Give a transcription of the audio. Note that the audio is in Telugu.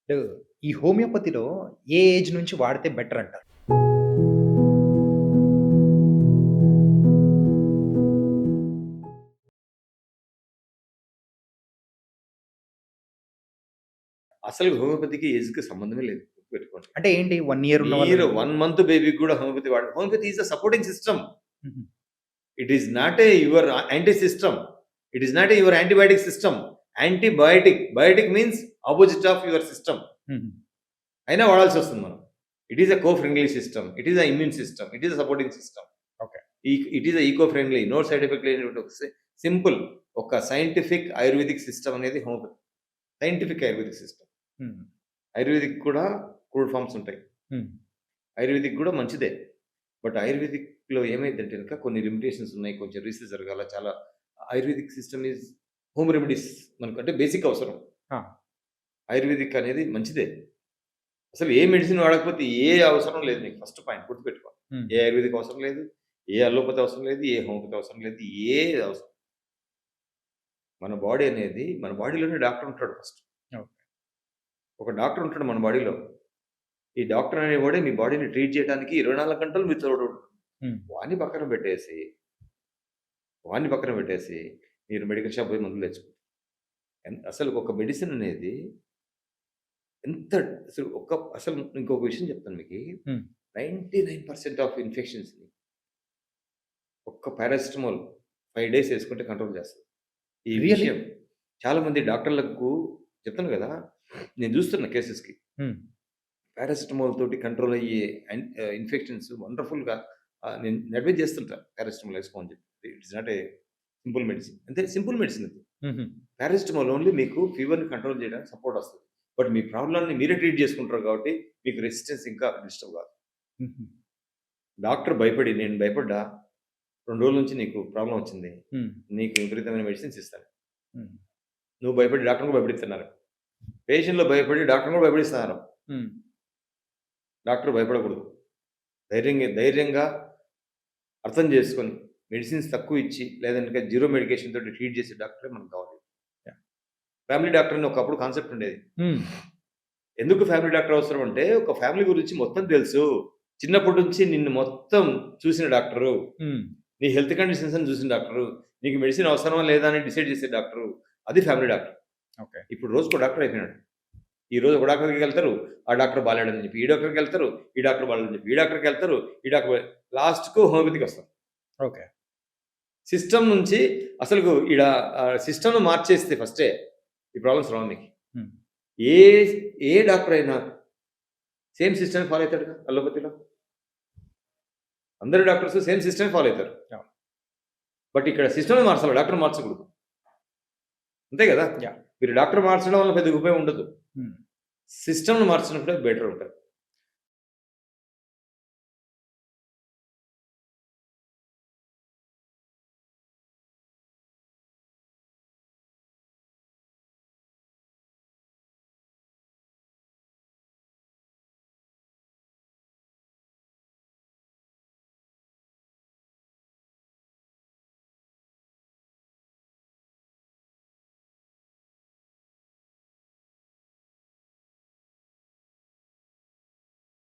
ఇప్పుడు ఈ హోమియోపతిలో ఏ ఏజ్ నుంచి వాడితే బెటర్ అంటారు? అసలు హోమియోపతికి ఏజ్‌కి సంబంధమే లేదు. గుర్తుపెట్టుకోండి. అంటే ఏంటి 1 ఇయర్ ఉన్న మీరు వాళ్ళని 1 మంత్ బేబీకి గూడా homeopathy homeopathy is a supporting system. హుహు. It is not a your anti system. It is not a your antibiotic system. Antibiotic. Biotic means opposite of your system. హుహు. అయినా వాడాల్సొస్తుంది మనం. It is a co friendly system. It is a immune system. It is a supporting system. Okay. It is a eco friendly. No side effect లేనటువంటి ఒక సింపుల్ ఒక సైంటిఫిక్ ఆయుర్వేదిక్ సిస్టమ్ అనేది హోమియోపతి. Scientific Ayurvedic system. హ్మ్. ఆయుర్వేదిక్ కూడా కోల్డ్ ఫార్మ్స్ ఉంటాయి. హ్మ్. ఆయుర్వేదిక్ కూడా మంచిదే. బట్ ఆయుర్వేదిక్‌లో ఏమైద్దంటే గనక కొన్ని లిమిటేషన్స్ ఉన్నాయి. కొంచెం రీసెర్చ్ జరగాల. చాలా ayurvedic system is home remedies మనకంటే బేసిక్ అవసరం. ఆ! ఆయుర్వేదిక్ అనేది మంచిదే. అసలు ఏ మెడిసిన్ వాడకపోతే ఏ అవసరం లేదు మీకు ఫస్ట్ పాయింట్ గుర్తుపెట్టుకోండి. హ్మ్. ఏ ఆయుర్వేదిక్ అవసరం లేదు. ఏ అలోపతి అవసరం లేదు. ఏ హోమియోపతి అవసరం లేదు. ఏది అవసరం మన బాడీ అనేది మన బాడీలోనే డాక్టర్ ఉంటాడు ఫస్ట్. ఓకే. ఒక డాక్టర్ ఉంటాడు మన బాడీలో. ఈ డాక్టర్ అనేవాడే మీ బాడీని ట్రీట్ చేయడానికి 24 గంటలు మీతో ఉంటాడు. హ్మ్. వాడిని పక్కన పెట్టేసి మీరు మెడికల్ షాప్ పోయి మందులు తెచ్చుకుంటారు. అసలు ఒక మెడిసిన్ అనేది ఎంత అసలు ఇంకొక విషయం చెప్తాను మీకి. హ్మ్. 99% ఆఫ్ ఇన్ఫెక్షన్స్‌ని ఒక్క పారాసిటమాల్ 5 డేస్ యేసుకుంటే కంట్రోల్ చేస్తది. ఈ రియల్లీ? విషయం చాలామంది డాక్టర్లకు చెప్తాను గదా! నేను చూస్తున్న కేసెస్‌కి. హ్మ్. పారాసిటమాల్ తోటి కంట్రోల్ అయ్యే ఇన్ఫెక్షన్స్ వండర్‌ఫుల్‌గా నేను అడ్వైస్ చేస్తుంటా. పారాసిటమాల్ యేసుకో అని చెప్పి. It is not a simple medicine. అంతే సింపుల్ మెడిసిన్ అది. హుహు. పారాసిటమాల్ ఓన్లీ మీకు ఫీవర్‌ని కంట్రోల్ చేయడానికి సపోర్ట్ వస్తది. బట్ మీ ప్రాబ్లమ్‌ని మీరే ట్రీట్ చేసుకుంటారు కాబట్టి మీకు రెసిస్టెన్స్ ఇంకా డిస్టర్బ్ కాదు. హుహు. డాక్టర్ భయపడి నేను భయపడ్డా 2 రోజుల నుంచి నీకు ప్రాబ్లమ్ వచ్చింది. హ్మ్. నీకు విపరీతమైన మెడిసిన్స్ ఇస్తాను. హ్మ్. నువ్వు భయపడి డాక్టర్‌ని కూడా భయపెడుతున్నారు. పేషెంట్‌లు భయపడి డాక్టర్‌ని కూడా భయపెడిస్తున్నారు. హ్మ్. డాక్టర్ భయపడకూడదు. ధైర్యంగా అర్థం చేసుకొని మెడిసిన్స్ తక్కువ ఇచ్చి లేదంటే జీరో మెడికేషన్ తోటి ట్రీట్ చేసే డాక్టరే మనకు కావాలి. యాహ్! ఫ్యామిలీ డాక్టర్ అని ఒకప్పుడు కాన్సెప్ట్ ఉండేది. హ్మ్. ఎందుకు ఫ్యామిలీ డాక్టర్ అవసరం అంటే ఒక ఫ్యామిలీ గురించి మొత్తం తెలుసు. చిన్నప్పటి నుంచి నిన్ను మొత్తం చూసిన డాక్టరు. హ్మ్. నీ హెల్త్ కండిషన్స్ అని చూసిన డాక్టరు. నీకు మెడిసిన్ అవసరమా లేదా అని డిసైడ్ చేసే డాక్టరు. అది ఫ్యామిలీ డాక్టర్. ఓకే. ఇప్పుడు రోజుకో డాక్టర్ అయిపోయినాడు. ఈరోజు ఒక డాక్టర్‌కెళ్తారు. ఆ డాక్టర్ బాలేడని చెప్పి. ఈ డాక్టర్‌కెళ్తారు. ఈ డాక్టర్ బాలేడని చెప్పి. ఈ డాక్టర్‌కెళ్తారు. ఈ డాక్టర్ లాస్ట్‌కు హోమియోపతికొస్తారు. ఓకే. సిస్టమ్ నుంచి అసలుకు సిస్టమ్‌ను మార్చేస్తే ఫస్టే ఈ ప్రాబ్లమ్స్ రావు మీకు. హ్మ్. ఏ ఏ డాక్టర్ అయినా సేమ్ సిస్టమ్‌ని ఫాలో అయితాడుగా అలోపతిలో. అందరు డాక్టర్స్ సేమ్ సిస్టమ్‌ని ఫాలో అయితారు. అవును. బట్ ఇక్కడ సిస్టమ్‌ని మార్చాలి. డాక్టర్‌ని మార్చకూడదు. అంతే గదా! యాహ్! మీరు డాక్టర్ మార్చడం వల్ల పెద్దగా ఉపయోగం ఉండదు. హ్మ్. సిస్టమ్‌ని మార్చినప్పుడే బెటర్ ఉంటది.